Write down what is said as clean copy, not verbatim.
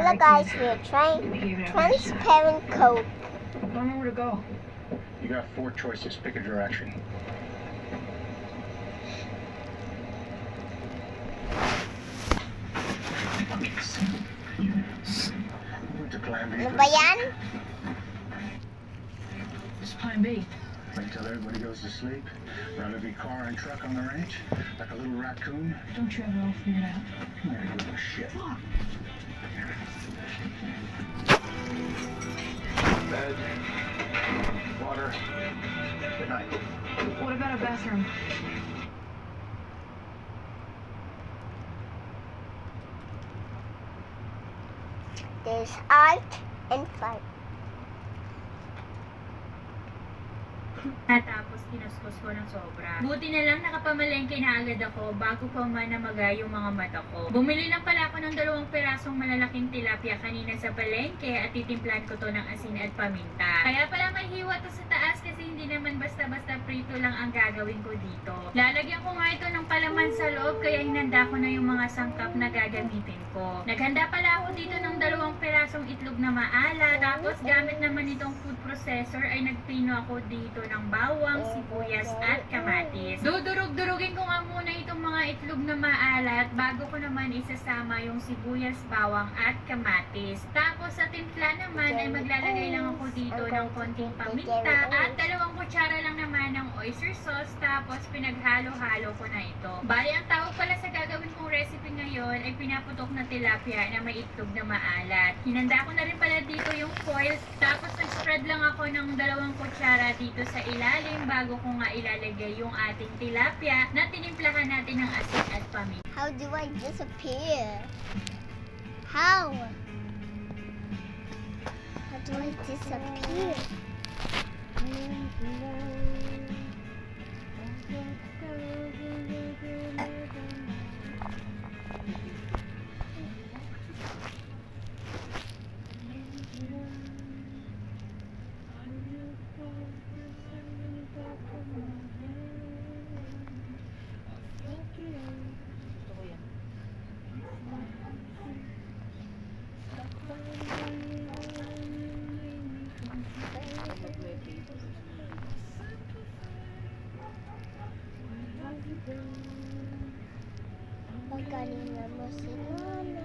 Hello guys, we're trying transparent Coke. I don't know where to go. You got 4 choices. Pick a direction. Move to plan B. Ano ba yan? It's plan B. Wait till everybody goes to sleep. Run every car and truck on the range like a little raccoon. Don't you have it all figured out? Yeah, you little shit. Bed, water, good night. What about a bathroom? There's art and fun. Tapos kinuskus ko ng sobra. Buti na lang nakapamalengke na agad ako bago pa man namaga yung mga mata ko. Bumili lang pala ako ng 2 pirasong malalaking tilapia kanina sa palengke at titimplan ko to ng asin at paminta. Kaya pala may hiwa to sa taas kasi hindi naman basta-basta prito lang ang gagawin ko dito. Lalagyan ko nga ito ng palaman sa loob kaya hinanda ko na yung mga sangkap na gagamitin ko. Naghanda pala ako dito ng 2 pirasong itlog na maala. Tapos gamit naman itong food processor ay nagpino ako dito ng bawang, sibuyas at kamatis. Dudurog-durugin ko nga muna itong mga itlog na maalat bago ko naman isasama yung sibuyas, bawang at kamatis. Tapos sa timpla naman ay maglalagay lang ako dito ng konting paminta at 2 kutsara lang naman ng oyster sauce. Tapos pinaghalo-halo ko na ito. Bali, ang tawag pala sa gagawin kong recipe ngayon ay pinaputok na tilapia na may itlog na maalat. Hinanda ko na rin pala dito yung foil. Tapos nag-spread lang ako ng 2 kutsara dito sa ilalim bago ko nga ilalagay yung ating tilapia na tinimplahan natin ng asin at paminta. How do I disappear? How? How do I disappear? Pagkalingan mo si Mama.